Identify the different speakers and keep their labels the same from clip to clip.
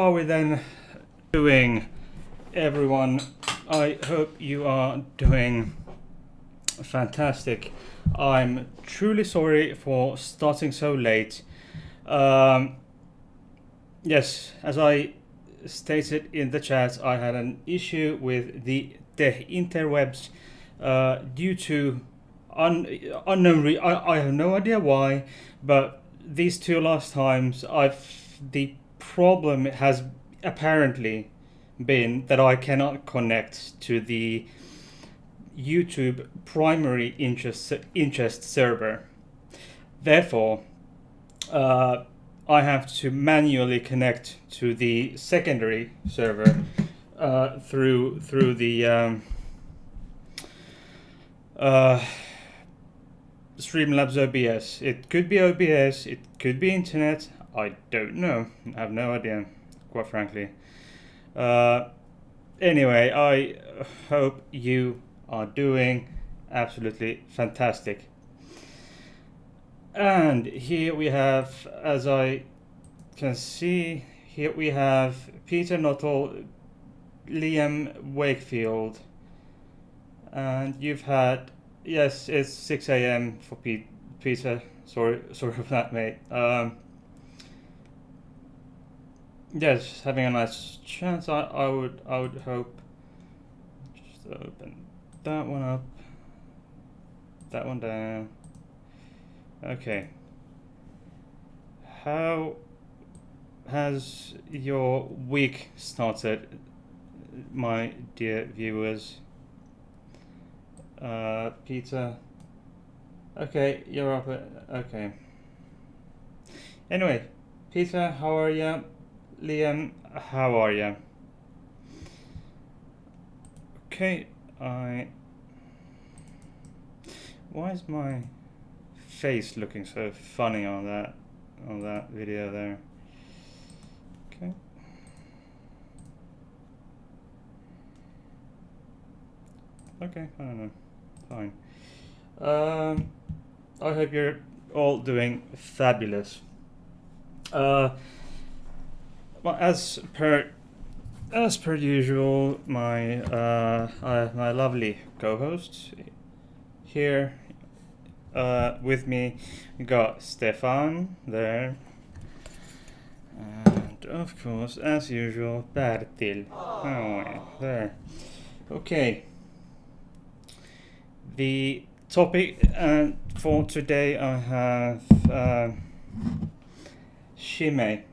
Speaker 1: are we then doing, everyone? I hope you are doing fantastic. I'm truly sorry for starting so late. Yes, as I stated in the chat, I had an issue with the interwebs due to unknown. I have no idea why, but these two last times, the problem has apparently been that I cannot connect to the YouTube primary interest server. Therefore, I have to manually connect to the secondary server through the Streamlabs OBS. It could be OBS, it could be internet. I don't know. I have no idea, quite frankly. Anyway, I hope you are doing absolutely fantastic. And here we have, as I can see, here we have Peter Nuttall, Liam Wakefield, and you've had, yes, it's 6 a.m. for Peter. Sorry for that, mate. Yes, having a nice chance. I would hope. Just open that one up, that one down. Okay. How has your week started, my dear viewers? Peter. Okay, you're up. Okay. Anyway, Peter, how are you? Liam, how are you? Okay, why is my face looking so funny on that video there? Okay. Okay, I don't know. Fine. I hope you're all doing fabulous. Well, as per usual, my lovely co-host here with me, got Stefan there, and of course, as usual, Bertil. Oh, there. Okay. The topic for today, I have Chimay,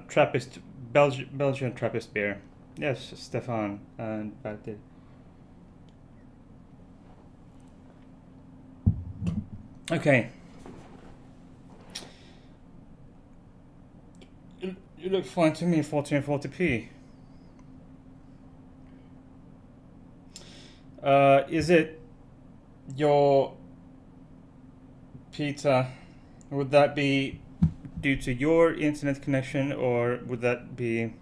Speaker 1: Trappist, Belgian Trappist beer. Yes, Stefan and Bertil. Okay. You look fine to me, 1440p. Is it your, Peter, would that be due to your internet connection, or would that be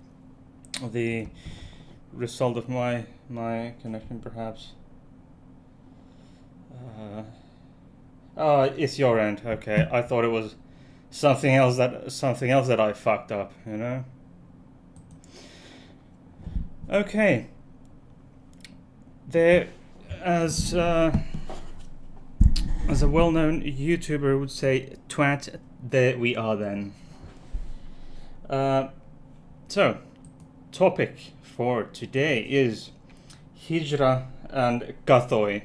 Speaker 1: the result of my connection, perhaps? It's your end. Okay, I thought it was something else that I fucked up, you know? Okay. There, as a well-known YouTuber would say, twat, there we are then. So, topic for today is Hijra and Kathoey,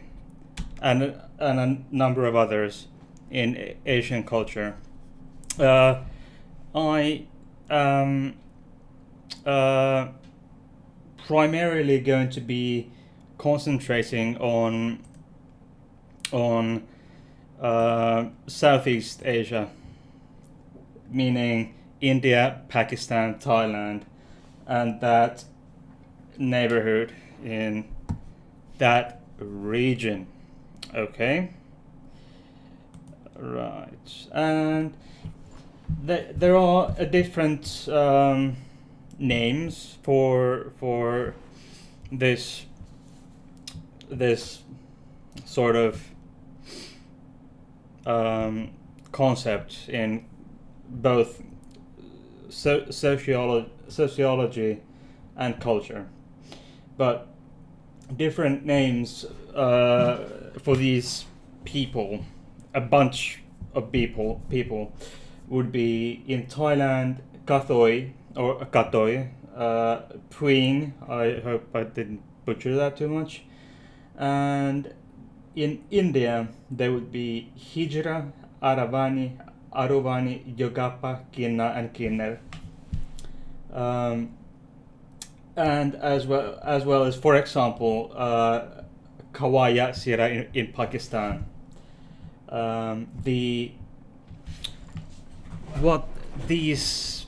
Speaker 1: and a number of others in Asian culture. I am primarily going to be concentrating on Southeast Asia, meaning India, Pakistan, Thailand, and that neighborhood in that region. Okay. Right. And there are different names for this sort of concept in both sociology and culture, but different names for these people, a bunch of people would be in Thailand, Kathoey, Puing. I hope I didn't butcher that too much. And in India, there would be Hijra, Aruvani, Yogapa, Kinna, and Kinner. And as well as, for example, Kawaya Sira in Pakistan. The what these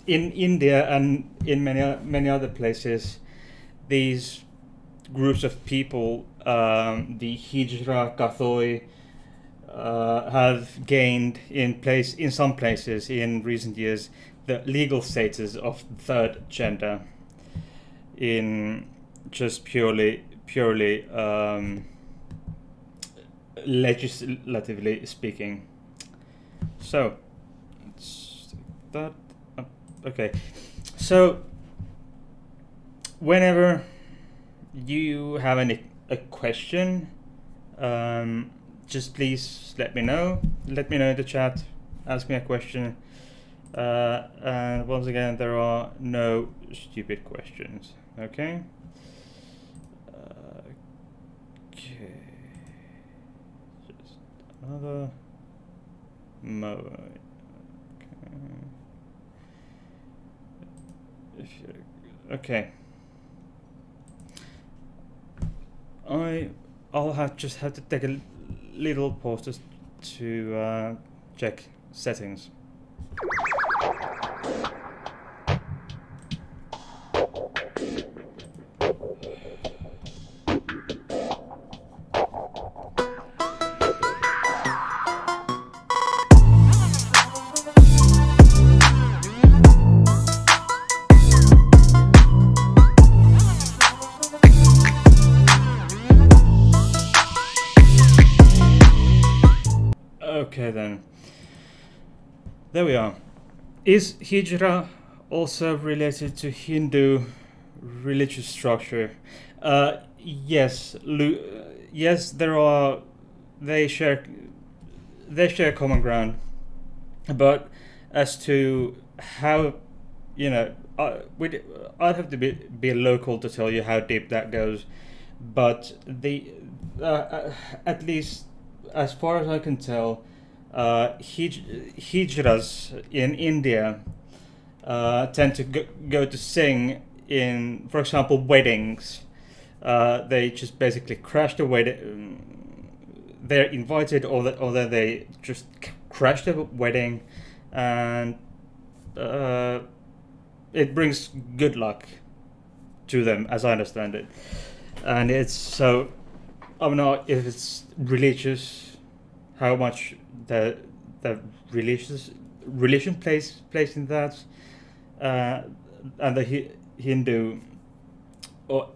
Speaker 1: in India and in many other places, these groups of people, the Hijra, Kathoey, have gained in some places in recent years the legal status of third gender in just purely legislatively speaking. So that okay. So whenever you have a question, just please let me know. Let me know in the chat. Ask me a question. And once again, there are no stupid questions. Okay. Okay. Just another moment. Okay. I'll just have to take a little pause just to check settings. Okay then. There we are. Is Hijra also related to Hindu religious structure? Yes. Yes, there are. They share common ground, but as to how, I'd have to be a local to tell you how deep that goes. But at least as far as I can tell, Hijras in India tend to go to sing in, for example, weddings. They just basically crash the wedding. They're invited, or that they just crash the wedding, and it brings good luck to them, as I understand it. And it's so. I don't know if it's religious, how much the religion plays in that, and the Hindu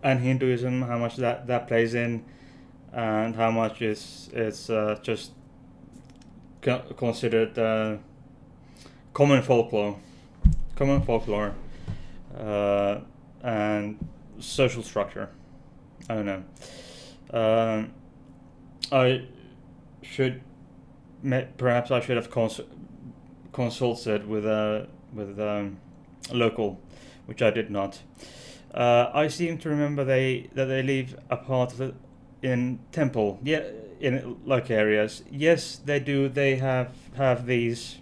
Speaker 1: and Hinduism, how much that plays in, and how much it's just considered common folklore, and social structure. I don't know. Perhaps I should have consulted with a local, which I did not. I seem to remember that they live apart in temple, in like areas. Yes, they do. They have these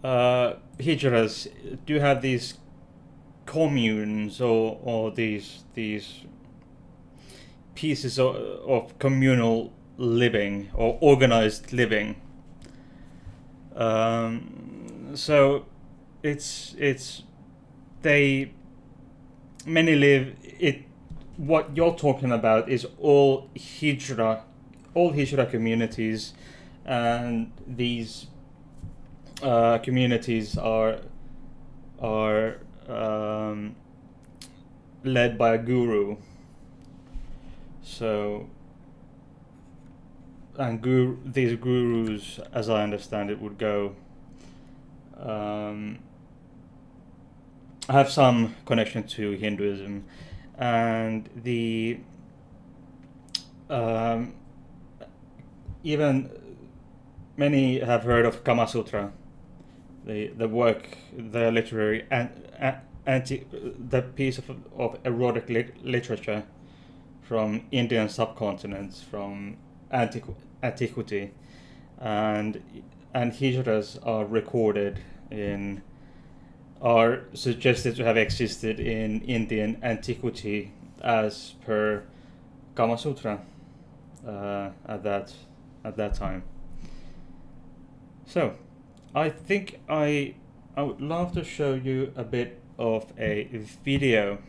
Speaker 1: hijras do have these communes or these pieces of communal living or organized living. So it's many live it. What you're talking about is all hijra communities, and these communities are led by a guru. So, and these gurus, as I understand it, would go I have some connection to Hinduism, and even many have heard of Kama Sutra, the work, the literary the piece of erotic literature from Indian subcontinent, from antiquity, and Hijras are recorded in, are suggested to have existed in Indian antiquity as per Kama Sutra at that time. So, I think I would love to show you a bit of a video.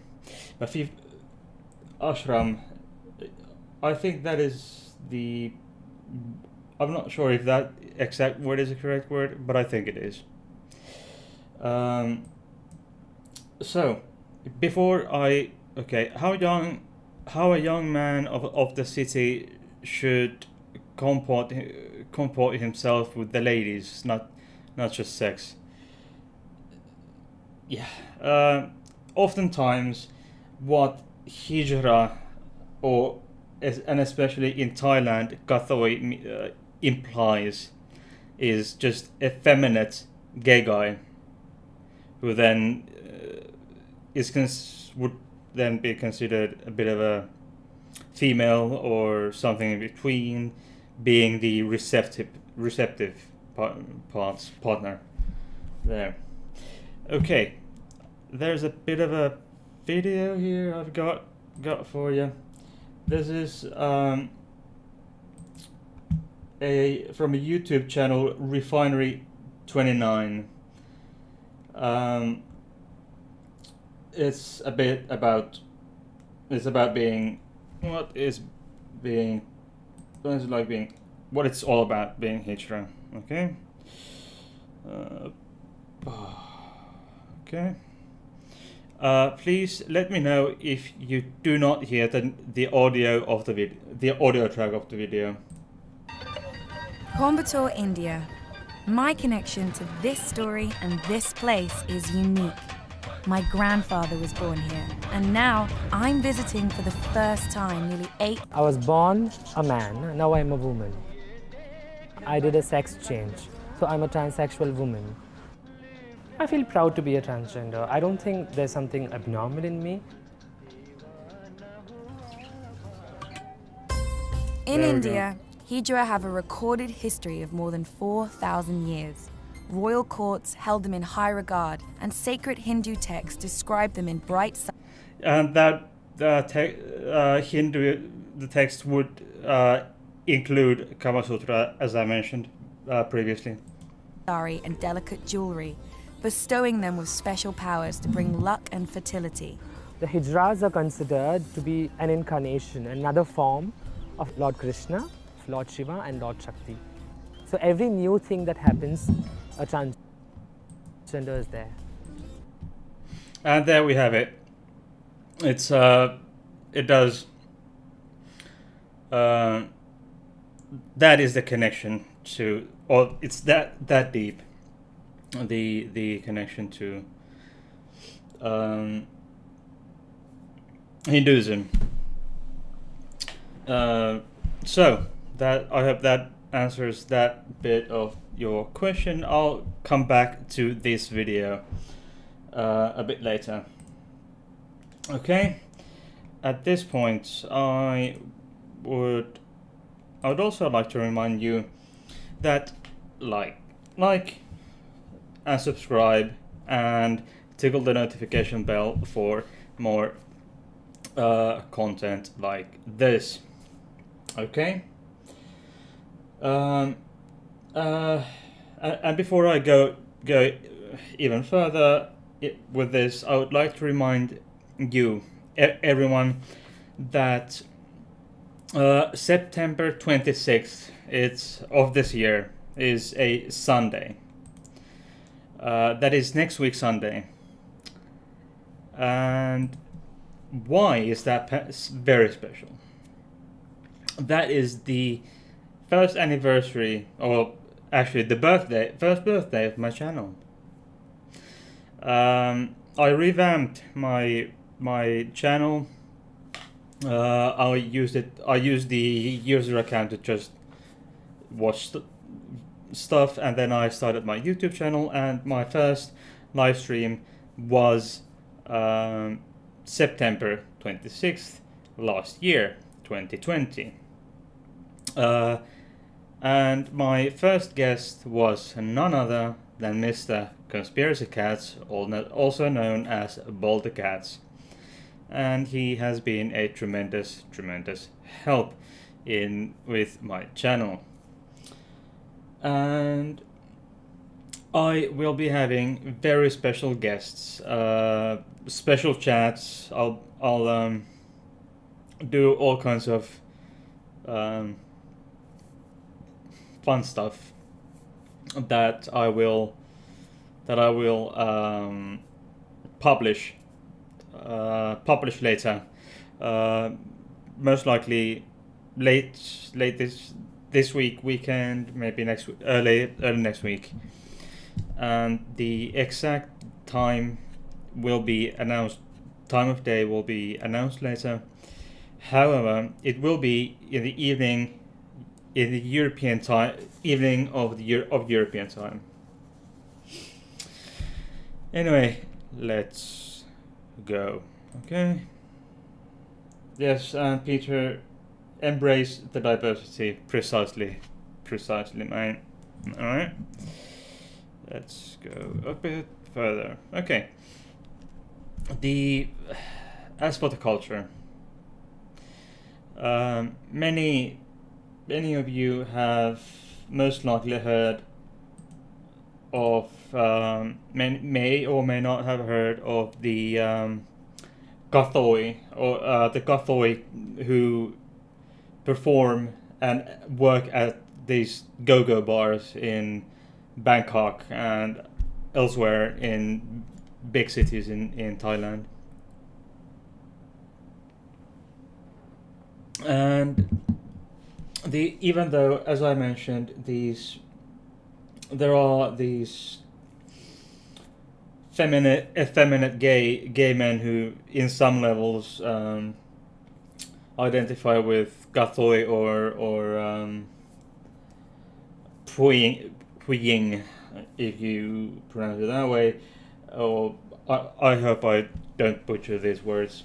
Speaker 1: Ashram, I think that is the. I'm not sure if that exact word is the correct word, but I think it is. So, how a young man of the city should comport himself with the ladies, not just sex. Yeah. Oftentimes, what hijra, and especially in Thailand, Kathoey implies, is just effeminate gay guy who then would then be considered a bit of a female or something in between, being the receptive partner there. Okay, there's a bit of a video here I've got for you. This is from a YouTube channel, Refinery 29. It's about being what it's all about being Hijra. Okay. Okay. Please let me know if you do not hear the audio of the audio track of the video.
Speaker 2: Coimbatore, India. My connection to this story and this place is unique. My grandfather was born here, and now I'm visiting for the first time nearly 8.
Speaker 3: I was born a man, now I'm a woman. I did a sex change, so I'm a transsexual woman. I feel proud to be a transgender. I don't think there's something abnormal in me.
Speaker 2: In India, Hijra have a recorded history of more than 4,000 years. Royal courts held them in high regard, and sacred Hindu texts describe them in bright sunlight.
Speaker 1: And that the text would include Kama Sutra, as I mentioned previously.
Speaker 2: And delicate jewelry, bestowing them with special powers to bring luck and fertility.
Speaker 3: The Hijras are considered to be an incarnation, another form of Lord Krishna, Lord Shiva and Lord Shakti. So every new thing that happens, a transgender is there.
Speaker 1: And there we have it. It does. That is the connection to, or it's that deep. The connection to Hinduism. So that, I hope that answers that bit of your question. I'll come back to this video a bit later. Okay. At this point, I would also like to remind you that like and subscribe and tickle the notification bell for more content like this. Okay. And before I go even further with this, I would like to remind you, everyone, that September 26th of this year is a Sunday. That is next week Sunday. And why is that very special? That is the first anniversary, or actually the first birthday of my channel. I revamped my channel. I used the user account to just watch stuff, and then I started my YouTube channel, and my first live stream was September 26th last year, 2020. And my first guest was none other than Mr. Conspiracy Cats, also known as Balder Cats. And he has been a tremendous help with my channel. And I will be having very special guests, special chats. I'll do all kinds of fun stuff that I will publish later. Most likely late this weekend, maybe early next week. And the exact time will be announced. Time of day will be announced later. However, it will be in the evening, in the European time, evening of European time. Anyway, let's go. Okay. Yes, and Peter, embrace the diversity. Precisely, mate. All right. Let's go a bit further. Okay. As for the culture, many of you have most likely heard of, may or may not have heard of the Kathoeys, or the Kathoeys who perform and work at these go-go bars in Bangkok and elsewhere in big cities in Thailand. And even though, as I mentioned, there are these effeminate gay men who, in some levels, identify with Kathoeys or Puying, if you pronounce it that way. Or I hope I don't butcher these words.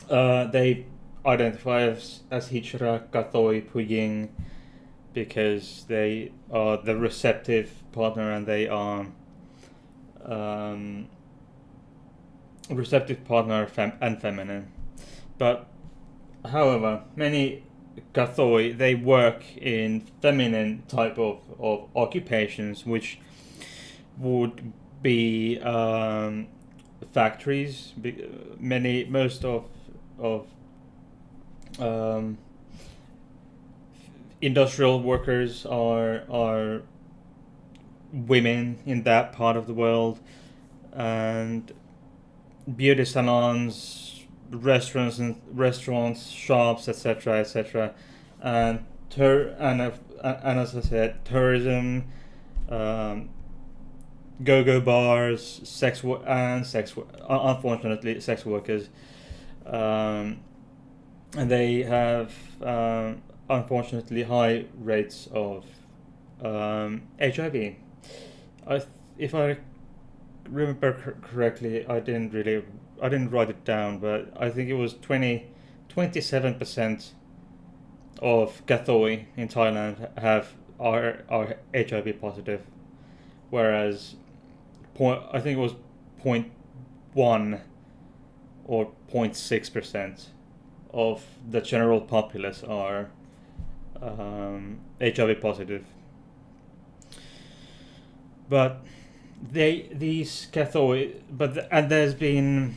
Speaker 1: They identify as Hijras, Kathoeys, Puying, because they are the receptive partner, and they are receptive partner and feminine. But however, many Kathoeys, they work in feminine type of occupations, which would be factories. Most of industrial workers are women in that part of the world, and beauty salons, restaurants, shops, etc. And as I said, tourism, go-go bars, unfortunately sex workers, and they have unfortunately high rates of HIV. If I remember correctly, I didn't write it down, but I think it was 27% of Kathoeys in Thailand are HIV positive, whereas I think it was 0.1 or 0.6% of the general populace are HIV positive. But these Kathoeys, and there's been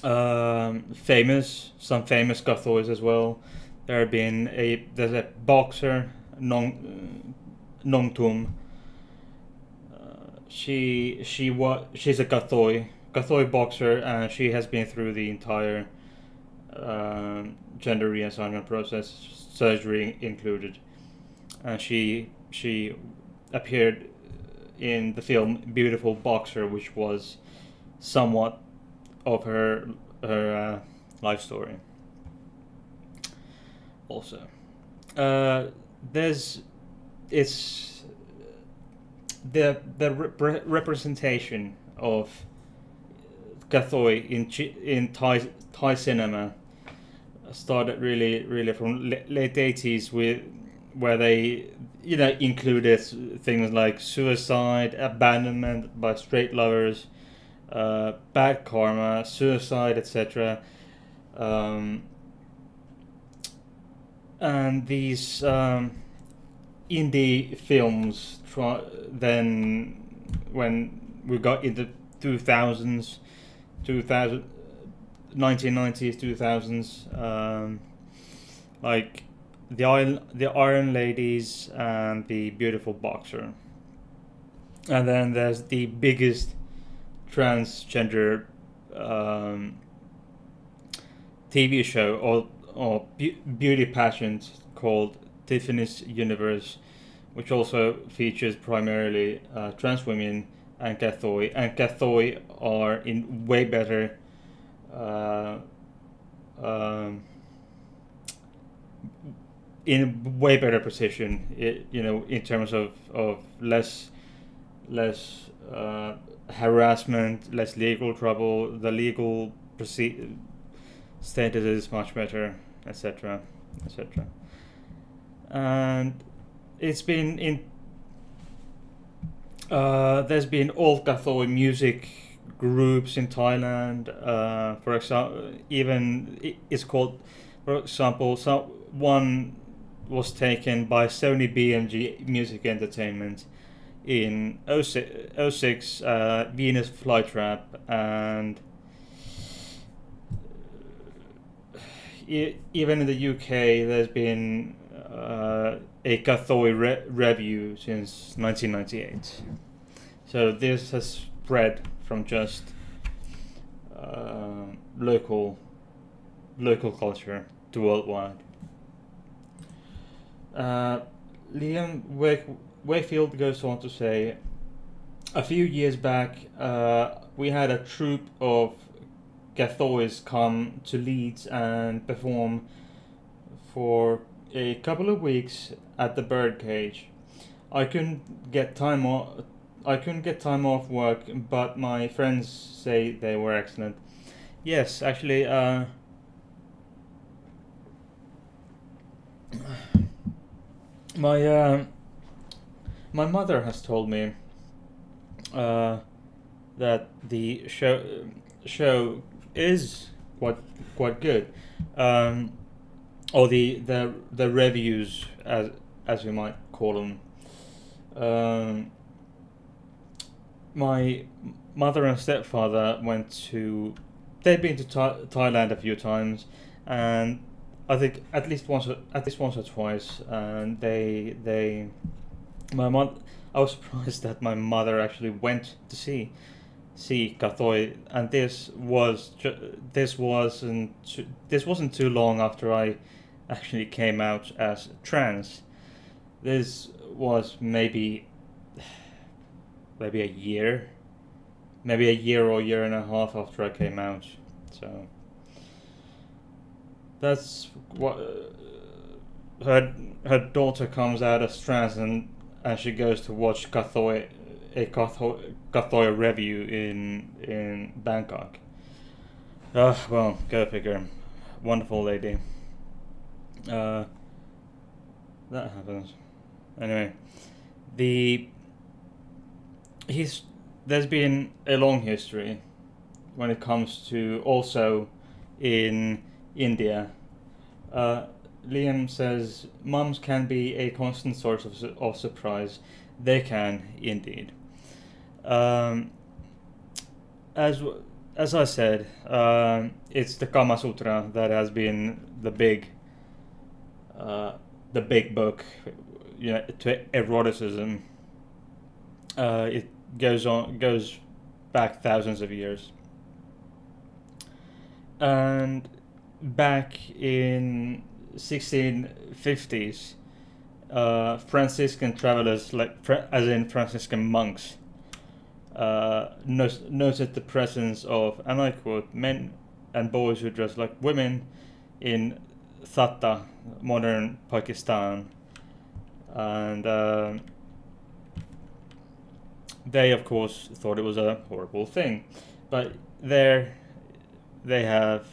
Speaker 1: some famous Kathoeys as well. There's a boxer, Nong Tum. She's a Kathoeys boxer, and she has been through the entire gender reassignment process, surgery included, and she appeared in the film Beautiful Boxer, which was somewhat of her life story. Also, it's the representation of Kathoey in Thai cinema started really from late 80s, where they included things like suicide, abandonment by straight lovers, bad karma, suicide, etc. And these indie films then when we got into 2000s, 1990s, 2000s, like the Iron Ladies and the Beautiful Boxer. And then there's the biggest transgender TV show or beauty pageant called Tiffany's Universe, which also features primarily trans women and Kathoey. And Kathoey are in way better position, in terms of less harassment, less legal trouble. The legal status is much better, etc., etc. And it's been there's been old Kathoey music groups in Thailand. For example, even it's called, for example, one was taken by Sony BMG Music Entertainment in 06, Venus Flytrap, and even in the UK there's been a Kathoey review since 1998. So this has spread from just local culture to worldwide. Liam Wakefield goes on to say, a few years back we had a troupe of Kathoeys come to Leeds and perform for a couple of weeks at the Birdcage. I couldn't get time off work, but my friends say they were excellent. Yes, actually, my mother has told me that the show is quite good, or the reviews, as we might call them. My mother and stepfather they've been to Thailand a few times, and I think at least once or twice, and I was surprised that my mother actually went to see Kathoey, and this wasn't too long after I actually came out as trans. This was maybe a year or a year and a half after I came out. So that's what her daughter comes out as trans, and she goes to watch Kathoey review in Bangkok. Well, go figure. Wonderful lady. That happens. Anyway, there's been a long history when it comes to also in India. Liam says mums can be a constant source of surprise. They can indeed. As I said, it's the Kama Sutra that has been the big book, to eroticism. It goes back thousands of years, and back in 1650s, Franciscan travelers, like as in Franciscan monks, noted the presence of, and I quote, men and boys who dress like women in Thatta, modern Pakistan, and they of course thought it was a horrible thing, but there they have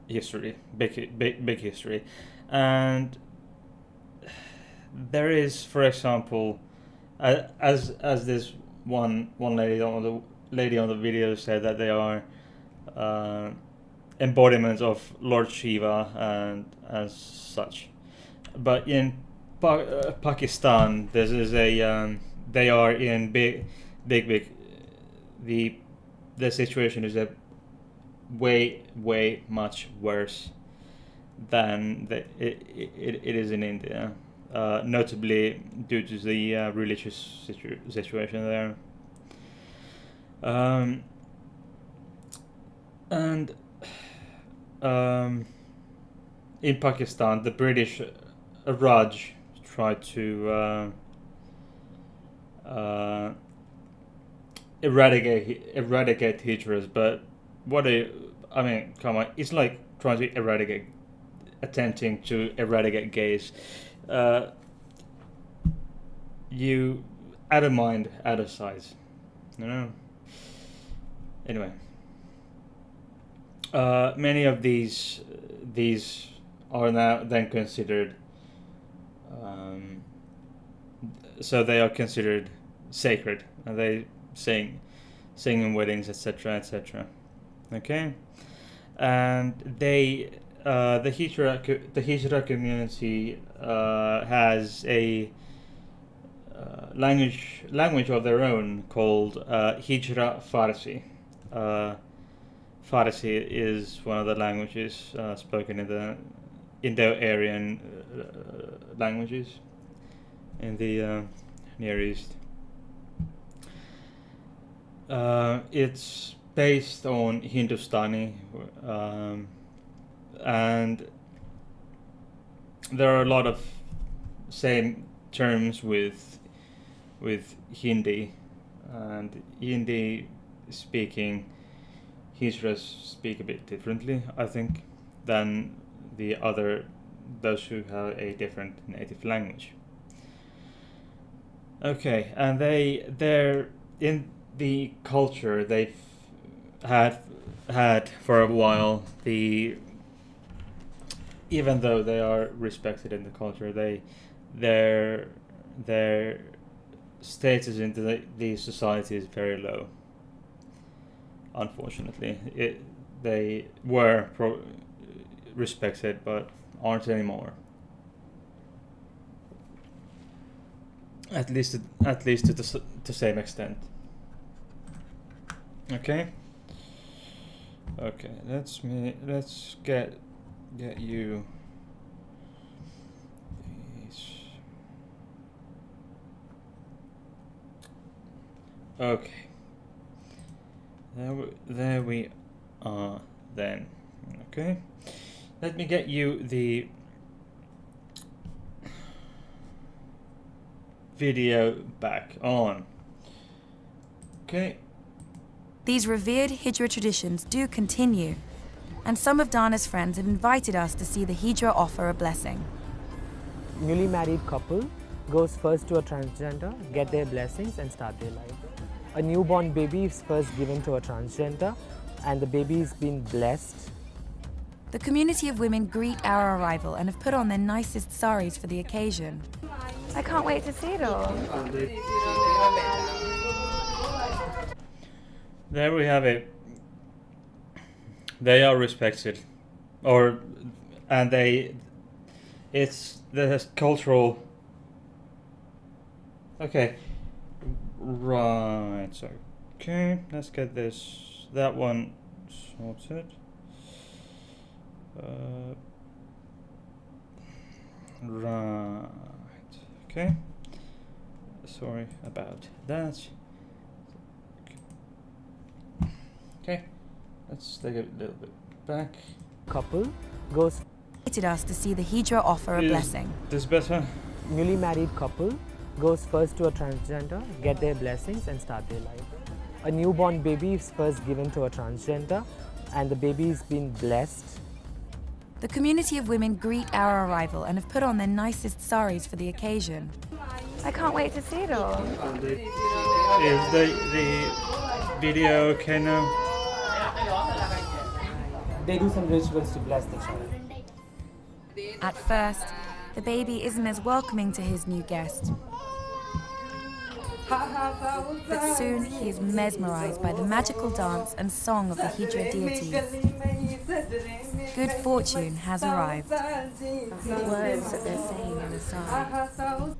Speaker 1: history, big history, and there is, for example, as this one lady on the video said, that they are embodiments of Lord Shiva and as such. But in Pakistan, this is a they are in big. The situation is a way much worse than it is in India, notably due to the religious situation there. And in Pakistan, the British Raj tried to eradicate Hijras, but come on, it's like trying to attempting to eradicate gays. You out of mind, out of sight, you know. Anyway, many of these are now then considered. So they are considered sacred, and they sing in weddings, etc. Okay, and they the Hijra community has a language of their own called Hijra Farsi. Farsi is one of the languages spoken in the Indo-Aryan languages in the Near East. It's based on Hindustani, and there are a lot of same terms with Hindi, and Hindi speaking Hijras speak a bit differently, I think, than those who have a different native language. Okay, and they're in the culture they've had for a while. Even though they are respected in the culture, their status in the society is very low. Unfortunately, they were respected, but aren't anymore. At least to the same extent. Okay. Let's get you these. Okay. There we are then. Okay. Let me get you the video back on. Okay.
Speaker 2: These revered Hijra traditions do continue, and some of Dana's friends have invited us to see the Hijra offer a blessing.
Speaker 3: Newly married couple goes first to a transgender, get their blessings and start their life. A newborn baby is first given to a transgender, and the baby has been blessed.
Speaker 2: The community of women greet our arrival and have put on their nicest saris for the occasion. I can't wait to see it all.
Speaker 1: There we have it. They are respected, it's the cultural. Okay, right. Okay, let's get that one sorted. Right. Okay. Sorry about that. Okay. Let's take it a little bit back.
Speaker 3: Couple goes.
Speaker 2: invited us to see the Hijra offer a blessing.
Speaker 1: This better?
Speaker 3: Newly married couple goes first to a transgender, get their blessings and start their life. A newborn baby is first given to a transgender and the baby's been blessed.
Speaker 2: The community of women greet our arrival and have put on their nicest saris for the occasion. I can't wait to see it all.
Speaker 1: Is the video okay now?
Speaker 3: They do some rituals to bless the child.
Speaker 2: At first, the baby isn't as welcoming to his new guest. But soon he is mesmerized by the magical dance and song of the Hijra deities. Good fortune has arrived. The words that they're saying in the song.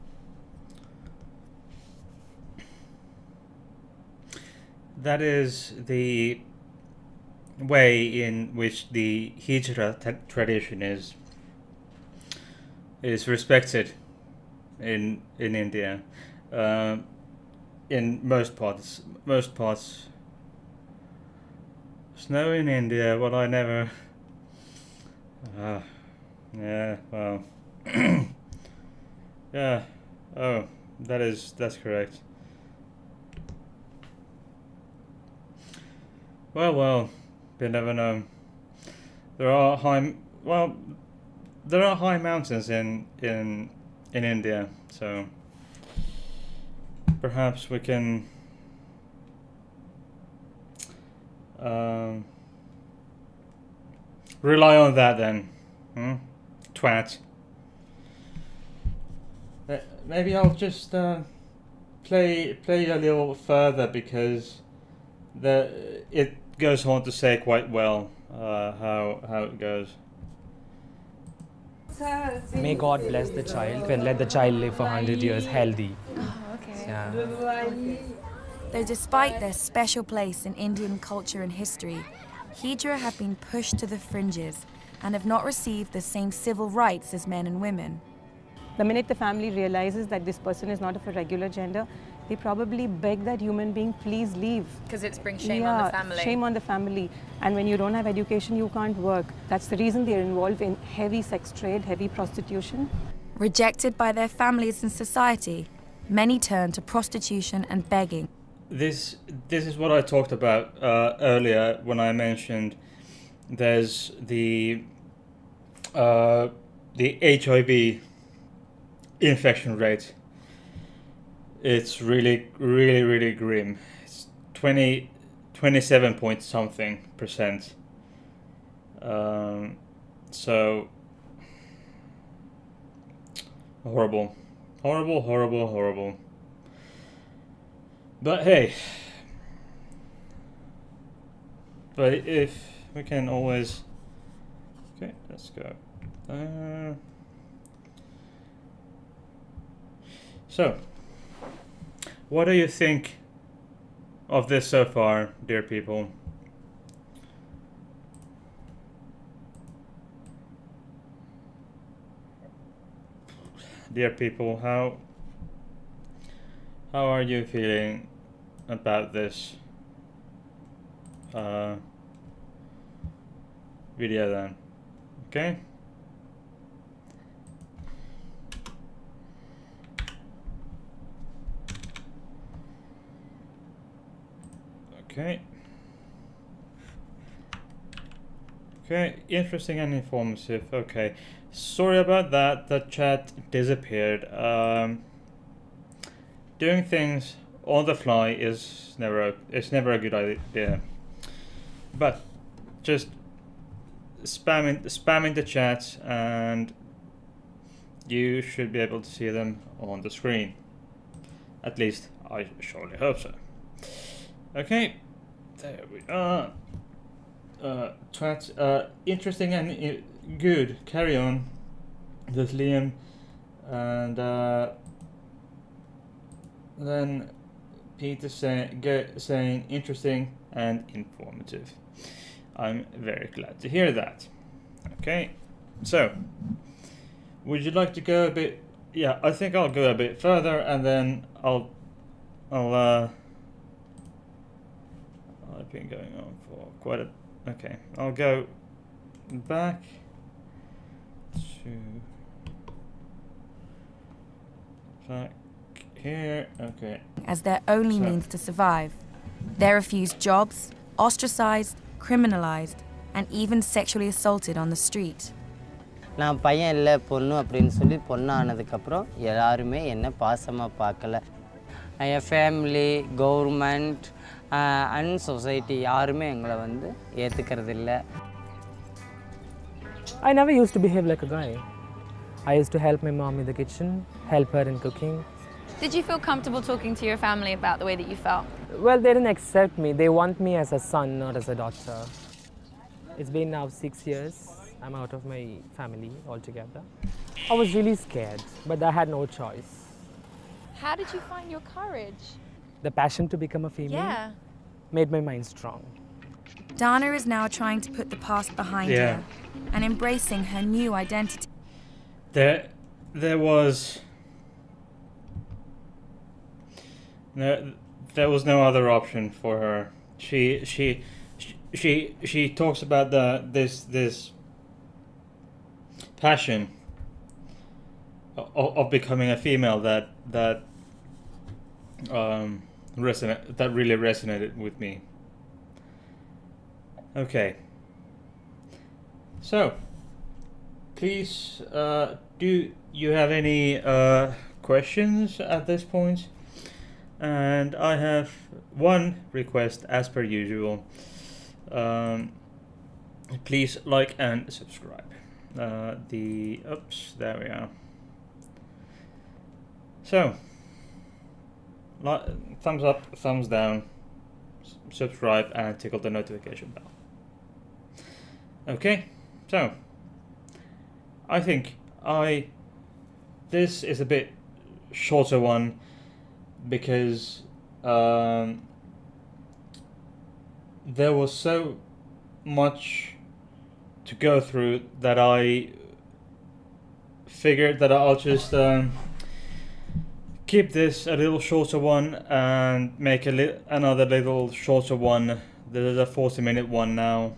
Speaker 1: That is the way in which the Hijra tradition is respected in India. In most parts. Snow in India, well, I never. Yeah, well. Yeah. Oh, that's correct. Well, you never know. There are high mountains in India, so perhaps we can rely on that then. Twat. Maybe I'll just play a little further because it goes on to say quite well how it goes.
Speaker 3: May God bless the child and let the child live for 100 years healthy.
Speaker 2: Oh, okay.
Speaker 3: Yeah.
Speaker 2: Though despite their special place in Indian culture and history, Hijra have been pushed to the fringes and have not received the same civil rights as men and women.
Speaker 4: The minute the family realizes that this person is not of a regular gender, they probably beg that human being, please leave.
Speaker 2: Because it's bring shame on the family.
Speaker 4: Shame on the family. And when you don't have education, you can't work. That's the reason they're involved in heavy sex trade, heavy prostitution.
Speaker 2: Rejected by their families and society, many turn to prostitution and begging.
Speaker 1: This is what I talked about earlier when I mentioned there's the HIV infection rate. It's really grim. It's 27 point something %. So horrible. But hey, but if we can always, okay, let's go. So, what do you think of this so far, dear people? Dear people, how are you feeling about this video then? Okay. Okay, interesting and informative. Okay, sorry about that. The chat disappeared. Doing things on the fly is never a good idea. But just spamming the chat, and you should be able to see them on the screen. At least I surely hope so. Okay, there we are. Chat, interesting and good. Carry on. There's Liam, and then Peter saying interesting and informative. I'm very glad to hear that. Okay, so would you like to go a bit? Yeah, I think I'll go a bit further, and then I've been going on for quite a. Okay, I'll go back Back here. Okay.
Speaker 2: As their only
Speaker 1: So-
Speaker 2: means to survive. They're refused jobs, ostracized, criminalized, and even sexually assaulted on the street.
Speaker 5: நான் பையன் இல்லை பொண்ணு அப்படின்னு சொல்லி பொண்ணானதுக்கப்புறம் யாருமே என்னை பாசமாக பார்க்கல. என் ஃபேமிலி, கவர்மெண்ட் அண்ட் சொசைட்டி யாருமே எங்களை வந்து ஏற்றுக்கிறது இல்லை.
Speaker 3: I never used to behave like a guy. I used to help my mom in the kitchen, help her in cooking.
Speaker 6: Did you feel comfortable talking to your family about the way that you felt?
Speaker 3: Well, they didn't accept me. They want me as a son, not as a daughter. It's been now 6 years. I'm out of my family altogether. I was really scared, but I had no choice.
Speaker 6: How did you find your courage?
Speaker 3: The passion to become a female
Speaker 6: Yeah.
Speaker 3: made my mind strong.
Speaker 2: Dana is now trying to put the past behind
Speaker 1: Yeah.
Speaker 2: her and embracing her new identity.
Speaker 1: There was no other option for her. She talks about this passion of becoming a female that really resonated with me. Okay. So, please, do you have any questions at this point? And I have one request as per usual. Please like and subscribe. There we are. So, thumbs up, thumbs down, subscribe, and tickle the notification bell. Okay, so I think this is a bit shorter one because there was so much to go through that I figured that I'll just keep this a little shorter one and make another little shorter one. This is a 40-minute one now,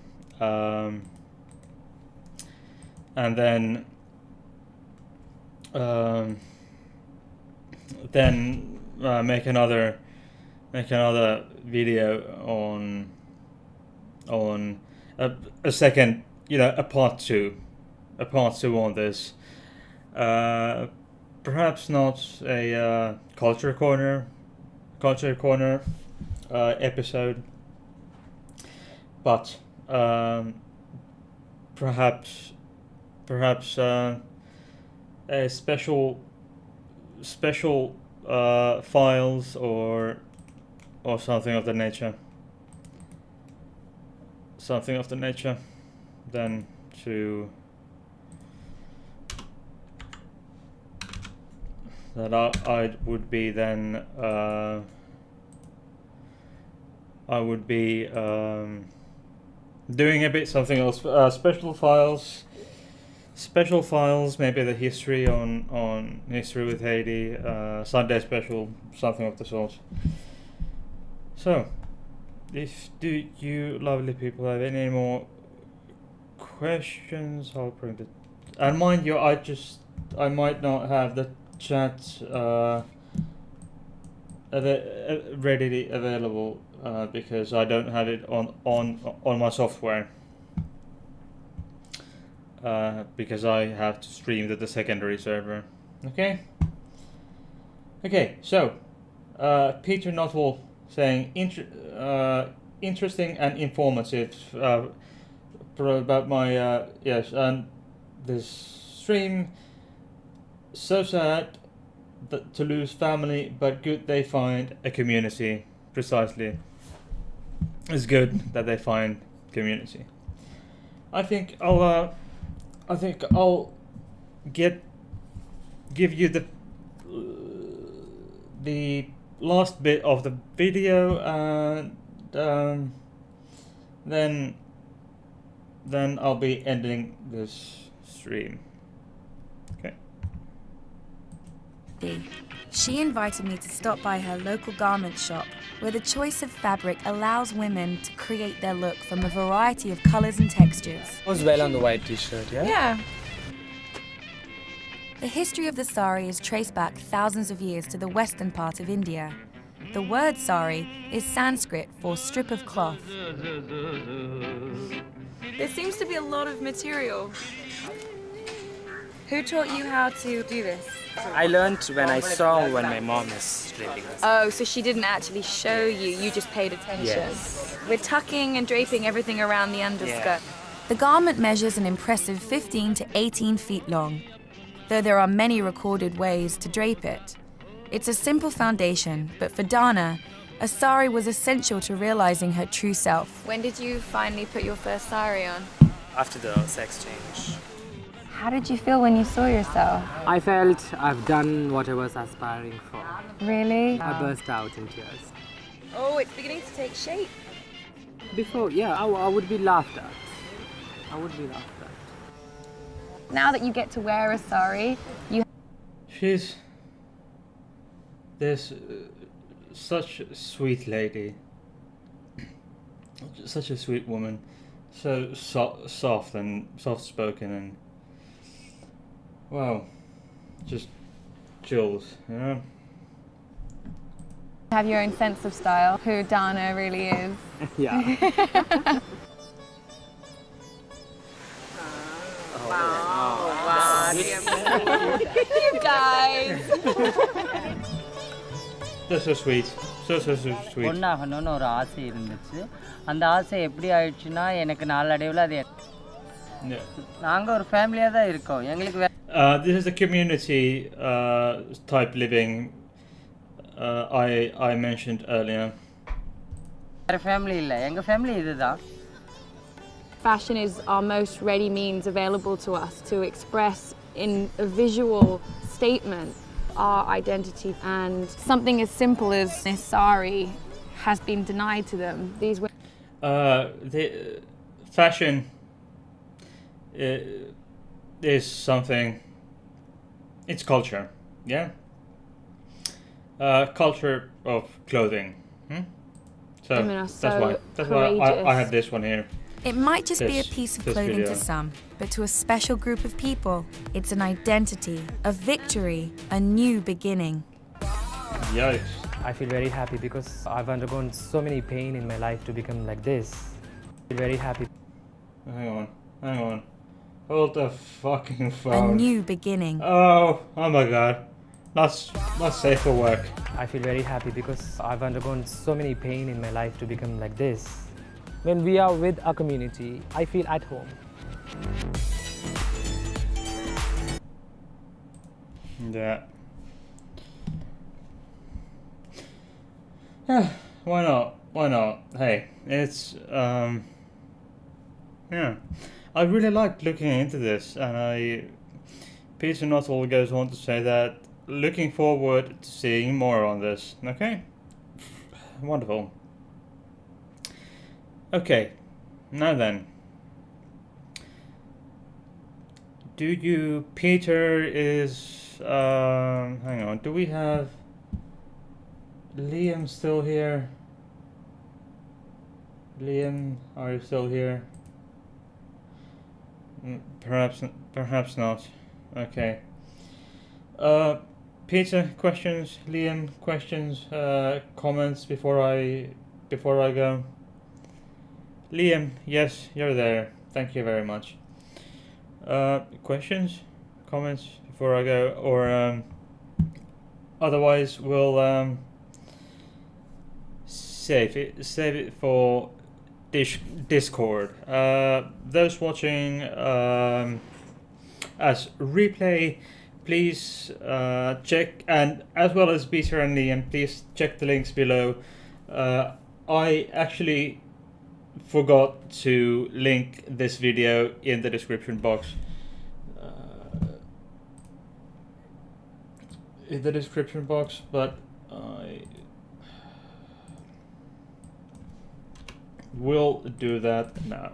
Speaker 1: and then make another video on a second, a part two on this. Perhaps not a culture corner episode, but perhaps a special files or something of the nature. Then I would be doing a bit something else. Special files, maybe the history on history with Haiti, Sunday special, something of the sort. So, do you lovely people have any more questions? I'll bring the, and mind you, I might not have the chat readily available because I don't have it on my software. Because I have to stream to the secondary server. Okay, so Peter Nuttall saying interesting and informative about my yes, and this stream. So sad to lose family, but good they find a community. Precisely, it's good that they find community. I think I'll give you the last bit of the video, and then I'll be ending this stream. Okay.
Speaker 2: She invited me to stop by her local garment shop, where the choice of fabric allows women to create their look from a variety of colors and textures.
Speaker 3: Goes well on the white t-shirt, yeah?
Speaker 6: Yeah.
Speaker 2: The history of the sari is traced back thousands of years to the western part of India. The word sari is Sanskrit for strip of cloth.
Speaker 6: There seems to be a lot of material. Who taught you how to do this?
Speaker 3: I learned when I saw when my mom is draping this.
Speaker 6: Oh, so she didn't actually show you, you just paid attention.
Speaker 3: Yes.
Speaker 6: We're tucking and draping everything around the underskirt.
Speaker 2: The garment measures an impressive 15 to 18 feet long, though there are many recorded ways to drape it. It's a simple foundation, but for Dana, a sari was essential to realizing her true self.
Speaker 6: When did you finally put your first sari on?
Speaker 3: After the sex change.
Speaker 6: How did you feel when you saw yourself?
Speaker 3: I felt I've done what I was aspiring for.
Speaker 6: Really?
Speaker 3: I burst out in tears.
Speaker 6: Oh, it's beginning to take shape.
Speaker 3: Before, yeah, I would be laughed at. I would be laughed at.
Speaker 6: Now that you get to wear a sari, you
Speaker 1: She's this such a sweet lady, such a sweet woman, so soft and soft-spoken, and wow, just chills, you know.
Speaker 6: have your own sense of style, who Dana really is.
Speaker 3: Yeah.
Speaker 6: You guys!
Speaker 1: That's so sweet, so sweet.
Speaker 5: பொண்ணாகணும்னு ஒரு ஆசை இருந்துச்சு. அந்த ஆசை எப்படி ஆயிடுச்சுன்னா எனக்கு நாளடைவில் அது
Speaker 1: Yeah.
Speaker 5: நாங்கள் ஒரு ஃபேமிலியாக தான் இருக்கோம். எங்களுக்கு
Speaker 1: This is the community type living I mentioned earlier.
Speaker 5: வேறு ஃபேமிலி இல்லை, எங்கள் ஃபேமிலி இதுதான்.
Speaker 6: Fashion is our most ready means available to us to express in a visual statement our identity, and something as simple as this sari has been denied to them. These
Speaker 1: The fashion is something. It's culture, yeah. Culture of clothing. So
Speaker 6: Women are
Speaker 1: that's
Speaker 6: so
Speaker 1: why I
Speaker 6: courageous.
Speaker 1: have this one here.
Speaker 2: It might just be a piece of
Speaker 1: this
Speaker 2: clothing
Speaker 1: video.
Speaker 2: to some, but to a special group of people, it's an identity, a victory, a new beginning.
Speaker 1: Yikes.
Speaker 3: I feel very happy because I've undergone so many pain in my life to become like this. I feel very happy.
Speaker 1: Hang on. Hold the fucking
Speaker 2: A
Speaker 1: phone.
Speaker 2: new beginning.
Speaker 1: Oh my god. Not safe for work.
Speaker 3: I feel very happy because I've undergone so many pain in my life to become like this. When we are with our community, I feel at home.
Speaker 1: Yeah. Why not? Hey, it's yeah. I really liked looking into this, and Peter Nuttall goes on to say that looking forward to seeing more on this. Okay? Wonderful. Okay, now then. Peter is, hang on, do we have Liam still here? Liam, are you still here? Perhaps not. Okay. Peter, questions? Liam, questions? Comments before I go? Liam, yes, you're there. Thank you very much. Questions? Comments before I go? Or otherwise we'll save it for Discord. Those watching as replay, please check, and as well as Peter and Liam, please check the links below. I actually forgot to link this video in the description box. But I will do that now.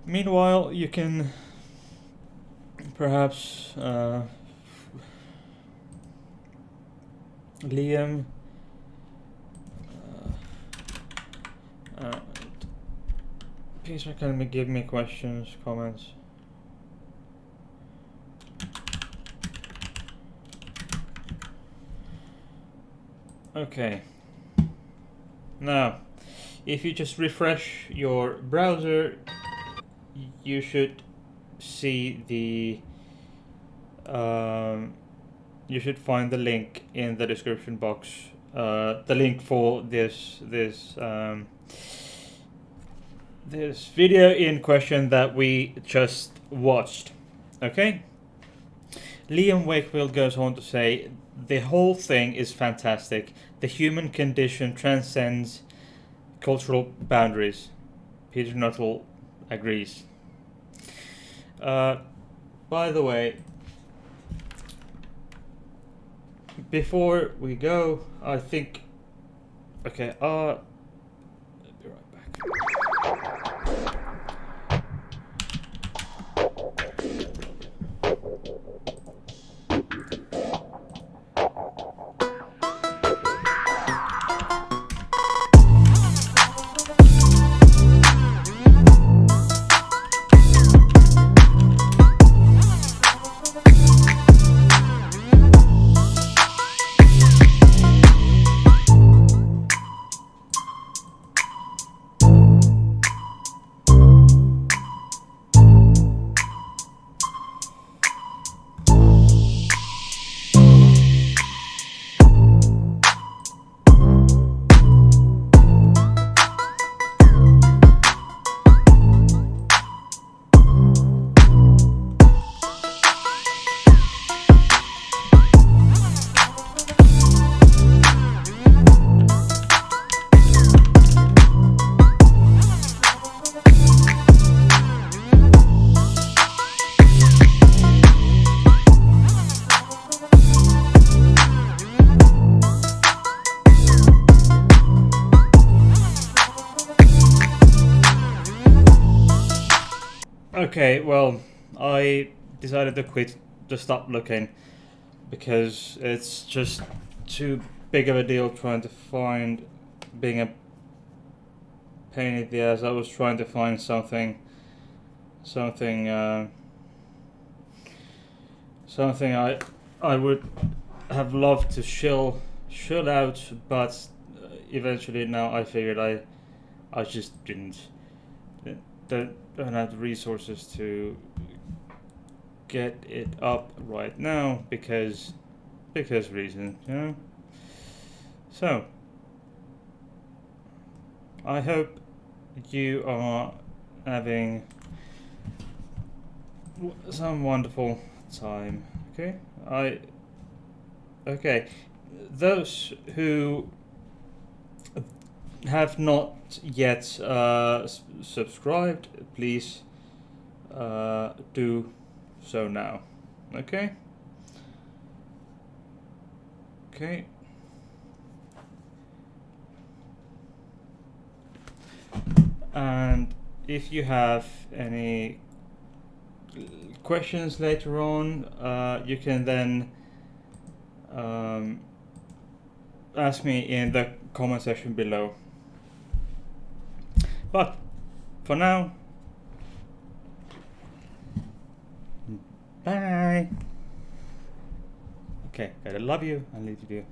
Speaker 1: Meanwhile, you can perhaps Liam Peter, can give me questions, comments? Okay. Now, if you just refresh your browser, you should see the you should find the link in the description box, the link for this video in question that we just watched. Okay. Liam Wakefield goes on to say, the whole thing is fantastic. The human condition transcends cultural boundaries. Peter Nuttall agrees. By the way, before we go, I think... Okay, I'll be right back. Okay, well, I decided to quit, to stop looking, because it's just too big of a deal trying to find, being a pain in the ass. I was trying to find something I would have loved to chill out, but eventually now I figured I just don't have the resources to get it up right now because reasons, you know. So I hope you are having some wonderful time. Okay, those who have not yet subscribed, please do so now. Okay. And if you have any questions later on, you can then ask me in the comment section below. But for now, bye. Okay, gotta love you and leave you.